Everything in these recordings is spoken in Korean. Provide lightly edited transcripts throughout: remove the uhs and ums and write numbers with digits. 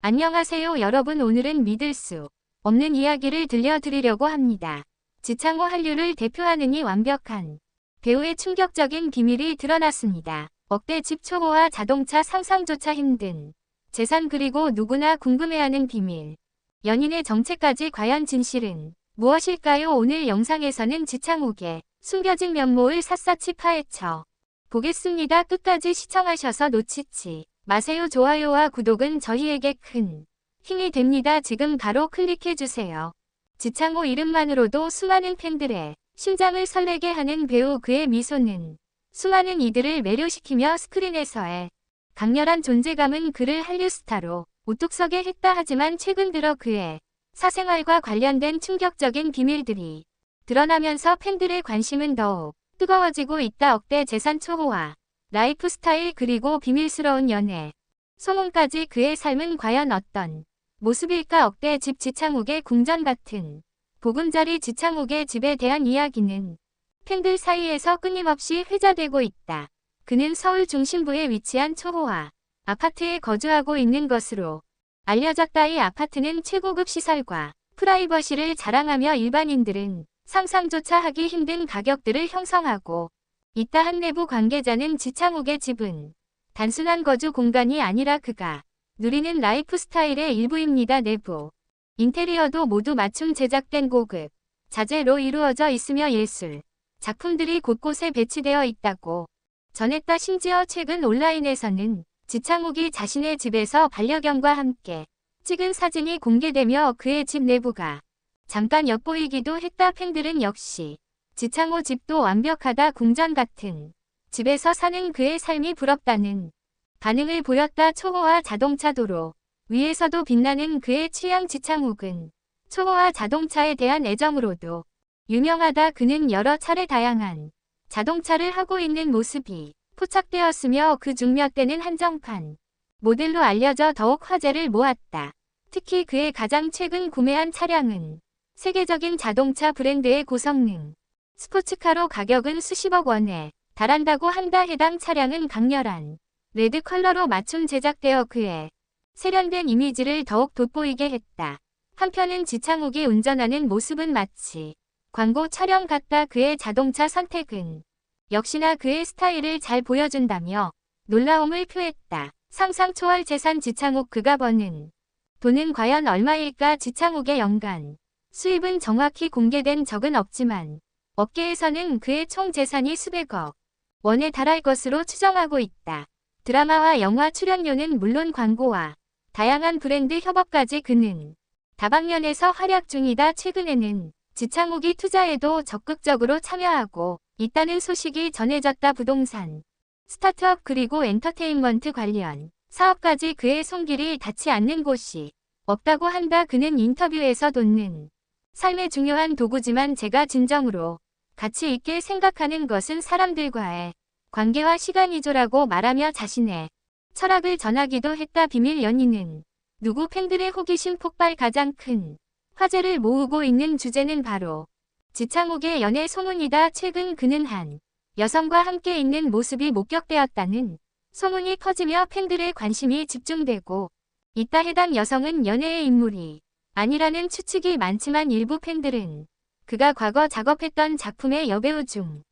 안녕하세요 여러분, 오늘은 믿을 수 없는 이야기를 들려드리려고 합니다. 지창호 한류를 대표하는 이 완벽한 배우의 충격적인 비밀이 드러났습니다. 억대 집 초보와 자동차 상상조차 힘든 재산, 그리고 누구나 궁금해하는 비밀. 연인의 정체까지 과연 진실은 무엇일까요? 오늘 영상에서는 지창욱의 숨겨진 면모를 샅샅이 파헤쳐 보겠습니다. 끝까지 시청하셔서 놓치지 마세요. 좋아요와 구독은 저희에게 큰 힘이 됩니다. 지금 바로 클릭해주세요. 지창호 이름만으로도 수많은 팬들의 심장을 설레게 하는 배우, 그의 미소는 수많은 이들을 매료시키며 스크린에서의 강렬한 존재감은 그를 한류 스타로 우뚝 서게 했다. 하지만 최근 들어 그의 사생활과 관련된 충격적인 비밀들이 드러나면서 팬들의 관심은 더욱 뜨거워지고 있다. 억대 재산 초호화, 라이프 스타일, 그리고 비밀스러운 연애 소문까지. 그의 삶은 과연 어떤 모습일까? 억대 집, 지창욱의 궁전 같은 보금자리. 지창욱의 집에 대한 이야기는 팬들 사이에서 끊임없이 회자되고 있다. 그는 서울 중심부에 위치한 초호화 아파트에 거주하고 있는 것으로 알려졌다. 이 아파트는 최고급 시설과 프라이버시를 자랑하며 일반인들은 상상조차 하기 힘든 가격들을 형성하고 있다. 한 내부 관계자는 지창욱의 집은 단순한 거주 공간이 아니라 그가 누리는 라이프 스타일의 일부입니다. 내부 인테리어도 모두 맞춤 제작된 고급 자재로 이루어져 있으며 예술 작품들이 곳곳에 배치되어 있다고 전했다. 심지어 최근 온라인에서는 지창욱이 자신의 집에서 반려견과 함께 찍은 사진이 공개되며 그의 집 내부가 잠깐 엿보이기도 했다. 팬들은 역시 지창호 집도 완벽하다, 궁전 같은 집에서 사는 그의 삶이 부럽다는 반응을 보였다. 초호화 자동차, 도로 위에서도 빛나는 그의 취향. 지창욱은 초호화 자동차에 대한 애정으로도 유명하다. 그는 여러 차례 다양한 자동차를 하고 있는 모습이 포착되었으며 그중 몇 대는 한정판 모델로 알려져 더욱 화제를 모았다. 특히 그의 가장 최근 구매한 차량은 세계적인 자동차 브랜드의 고성능 스포츠카로 가격은 수십억 원에 달한다고 한다. 해당 차량은 강렬한 레드 컬러로 맞춤 제작되어 그의 세련된 이미지를 더욱 돋보이게 했다. 한편은 지창욱이 운전하는 모습은 마치 광고 촬영 같다. 그의 자동차 선택은 역시나 그의 스타일을 잘 보여준다며 놀라움을 표했다. 상상 초월 재산. 지창욱, 그가 버는 돈은 과연 얼마일까? 지창욱의 연간 수입은 정확히 공개된 적은 없지만 업계에서는 그의 총 재산이 수백억 원에 달할 것으로 추정하고 있다. 드라마와 영화 출연료는 물론 광고와 다양한 브랜드 협업까지 그는 다방면에서 활약 중이다. 최근에는 지창욱이 투자에도 적극적으로 참여하고 있다는 소식이 전해졌다. 부동산, 스타트업, 그리고 엔터테인먼트 관련 사업까지 그의 손길이 닿지 않는 곳이 없다고 한다. 그는 인터뷰에서 돈은 삶의 중요한 도구지만 제가 진정으로 가치 있게 생각하는 것은 사람들과의 관계와 시간이죠라고 말하며 자신의 철학을 전하기도 했다. 비밀 연인은 누구? 팬들의 호기심 폭발. 가장 큰 화제를 모으고 있는 주제는 바로 지창욱의 연애 소문이다. 최근 그는 한 여성과 함께 있는 모습이 목격되었다는 소문이 퍼지며 팬들의 관심이 집중되고 있다. 해당 여성은 연애의 인물이 아니라는 추측이 많지만 일부 팬들은 그가 과거 작업했던 작품의 여배우 중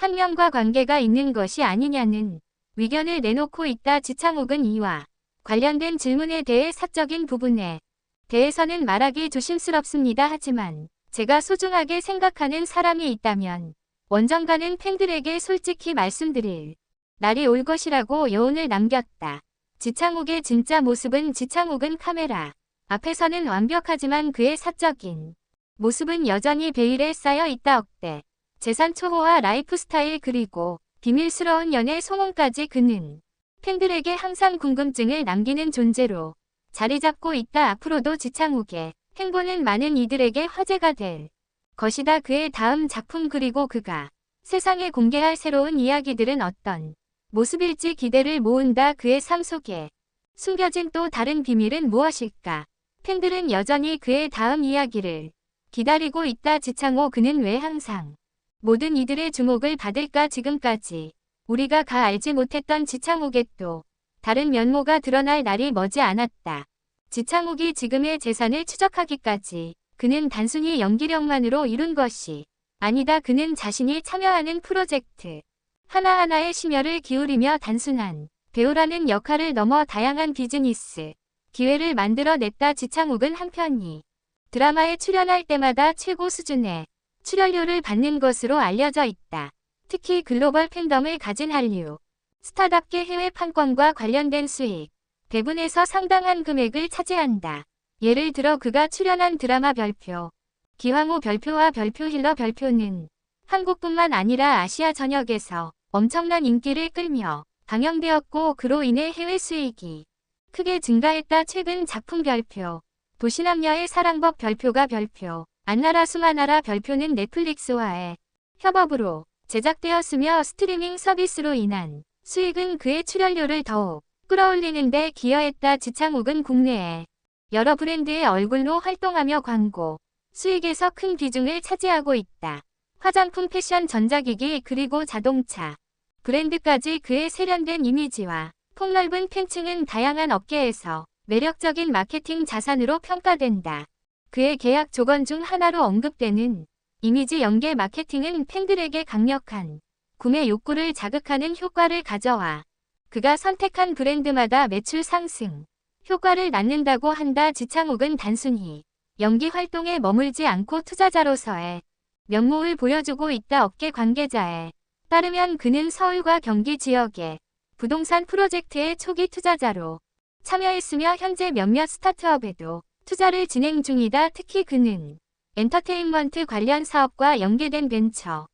한 명과 관계가 있는 것이 아니냐는 의견을 내놓고 있다. 지창욱은 이와 관련된 질문에 대해 사적인 부분에 대해서는 말하기 조심스럽습니다. 하지만 제가 소중하게 생각하는 사람이 있다면 언젠가는 팬들에게 솔직히 말씀드릴 날이 올 것이라고 여운을 남겼다. 지창욱의 진짜 모습은 지창욱은 카메라 앞에서는 완벽하지만 그의 사적인 모습은 여전히 베일에 쌓여 있다. 억대 재산 초호화 라이프 스타일, 그리고 비밀스러운 연애 소문까지. 그는 팬들에게 항상 궁금증을 남기는 존재로 자리 잡고 있다. 앞으로도 지창욱의 행보는 많은 이들에게 화제가 될 것이다. 그의 다음 작품, 그리고 그가 세상에 공개할 새로운 이야기들은 어떤 모습일지 기대를 모은다. 그의 삶 속에 숨겨진 또 다른 비밀은 무엇일까? 팬들은 여전히 그의 다음 이야기를 기다리고 있다. 지창호, 그는 왜 항상 모든 이들의 주목을 받을까? 지금까지 우리가 알지 못했던 지창욱의 또 다른 면모가 드러날 날이 머지 않았다. 지창욱이 지금의 재산을 추적하기까지 그는 단순히 연기력만으로 이룬 것이 아니다. 그는 자신이 참여하는 프로젝트 하나하나에 심혈을 기울이며 단순한 배우라는 역할을 넘어 다양한 비즈니스 기회를 만들어냈다. 지창욱은 한편 드라마에 출연할 때마다 최고 수준의 출연료를 받는 것으로 알려져 있다. 특히 글로벌 팬덤을 가진 한류 스타답게 해외 판권과 관련된 수익 배분에서 상당한 금액을 차지한다. 예를 들어 그가 출연한 드라마 별표, 기황후 별표와 별표 힐러 별표는 한국뿐만 아니라 아시아 전역에서 엄청난 인기를 끌며 방영되었고 그로 인해 해외 수익이 크게 증가했다. 최근 작품 별표, 도시남녀의 사랑법 별표가 별표, 안나라 수마나라 별표는 넷플릭스와의 협업으로 제작되었으며 스트리밍 서비스로 인한 수익은 그의 출연료를 더욱 끌어올리는 데 기여했다. 지창욱은 국내에 여러 브랜드의 얼굴로 활동하며 광고 수익에서 큰 비중을 차지하고 있다. 화장품, 패션, 전자기기 그리고 자동차 브랜드까지 그의 세련된 이미지와 폭넓은 팬층은 다양한 업계에서 매력적인 마케팅 자산으로 평가된다. 그의 계약 조건 중 하나로 언급되는 이미지 연계 마케팅은 팬들에게 강력한 구매 욕구를 자극하는 효과를 가져와 그가 선택한 브랜드마다 매출 상승 효과를 낳는다고 한다. 지창욱은 단순히 연기 활동에 머물지 않고 투자자로서의 면모를 보여주고 있다. 업계 관계자에 따르면 그는 서울과 경기 지역의 부동산 프로젝트의 초기 투자자로 참여했으며 현재 몇몇 스타트업에도 투자를 진행 중이다. 특히 그는 엔터테인먼트 관련 사업과 연계된 벤처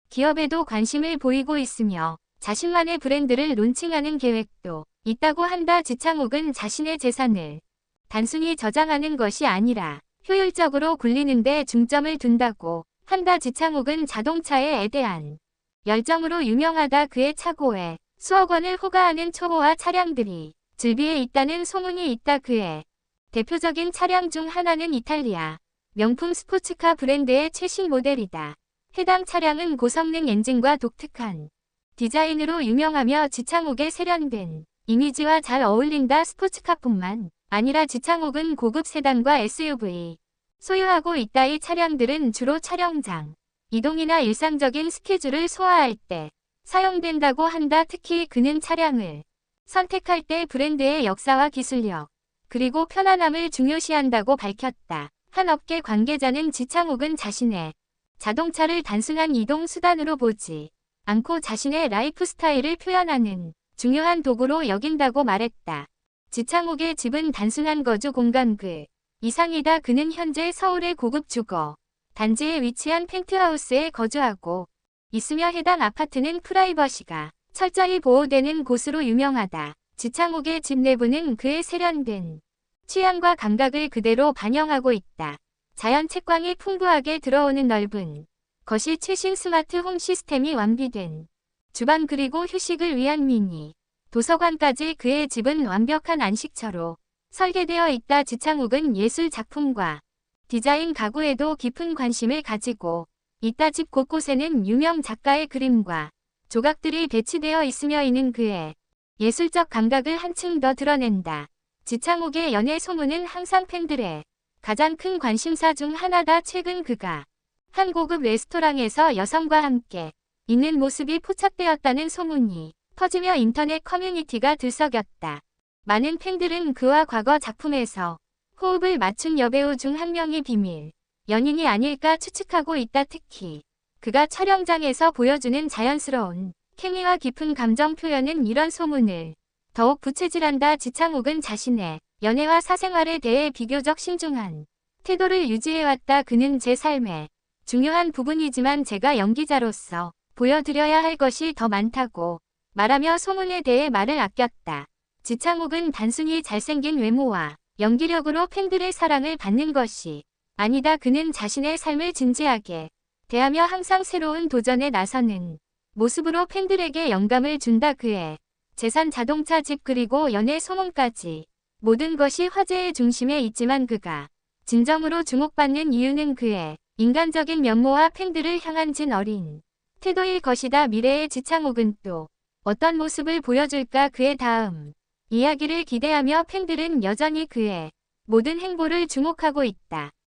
기업에도 관심을 보이고 있으며 자신만의 브랜드를 론칭하는 계획도 있다고 한다. 지창욱은 자신의 재산을 단순히 저장하는 것이 아니라 효율적으로 굴리는 데 중점을 둔다고 한다. 지창욱은 자동차에 대한 열정으로 유명하다. 그의 차고에 수억 원을 호가하는 초보화 차량들이 즐비해 있다는 소문이 있다. 그의 대표적인 차량 중 하나는 이탈리아 명품 스포츠카 브랜드의 최신 모델이다. 해당 차량은 고성능 엔진과 독특한 디자인으로 유명하며 지창욱의 세련된 이미지와 잘 어울린다. 스포츠카뿐만 아니라 지창욱은 고급 세단과 SUV 소유하고 있다. 이 차량들은 주로 촬영장 이동이나 일상적인 스케줄을 소화할 때 사용된다고 한다. 특히 그는 차량을 선택할 때 브랜드의 역사와 기술력 그리고 편안함을 중요시한다고 밝혔다. 한 업계 관계자는 지창욱은 자신의 자동차를 단순한 이동 수단으로 보지 않고 자신의 라이프 스타일을 표현하는 중요한 도구로 여긴다고 말했다. 지창욱의 집은 단순한 거주 공간 그 이상이다. 그는 현재 서울의 고급 주거 단지에 위치한 펜트하우스에 거주하고 있으며 해당 아파트는 프라이버시가 철저히 보호되는 곳으로 유명하다. 지창욱의 집 내부는 그의 세련된 취향과 감각을 그대로 반영하고 있다. 자연 채광이 풍부하게 들어오는 넓은 거실, 최신 스마트 홈 시스템이 완비된 주방 그리고 휴식을 위한 미니 도서관까지 그의 집은 완벽한 안식처로 설계되어 있다. 지창욱은 예술 작품과 디자인 가구에도 깊은 관심을 가지고 있다. 집 곳곳에는 유명 작가의 그림과 조각들이 배치되어 있으며 이는 그의 예술적 감각을 한층 더 드러낸다. 지창욱의 연애 소문은 항상 팬들의 가장 큰 관심사 중 하나다. 최근 그가 한 고급 레스토랑에서 여성과 함께 있는 모습이 포착되었다는 소문이 퍼지며 인터넷 커뮤니티가 들썩였다. 많은 팬들은 그와 과거 작품에서 호흡을 맞춘 여배우 중 한 명이 비밀 연인이 아닐까 추측하고 있다. 특히 그가 촬영장에서 보여주는 자연스러운 케미와 깊은 감정 표현은 이런 소문을 더욱 부채질한다. 지창욱은 자신의 연애와 사생활에 대해 비교적 신중한 태도를 유지해왔다. 그는 제 삶의 중요한 부분이지만 제가 연기자로서 보여드려야 할 것이 더 많다고 말하며 소문에 대해 말을 아꼈다. 지창욱은 단순히 잘생긴 외모와 연기력으로 팬들의 사랑을 받는 것이 아니다. 그는 자신의 삶을 진지하게 대하며 항상 새로운 도전에 나서는 모습으로 팬들에게 영감을 준다. 그의 재산, 자동차, 집 그리고 연애 소문까지 모든 것이 화제의 중심에 있지만 그가 진정으로 주목받는 이유는 그의 인간적인 면모와 팬들을 향한 진 어린 태도일 것이다. 미래의 지창욱은 또 어떤 모습을 보여줄까? 그의 다음 이야기를 기대하며 팬들은 여전히 그의 모든 행보를 주목하고 있다.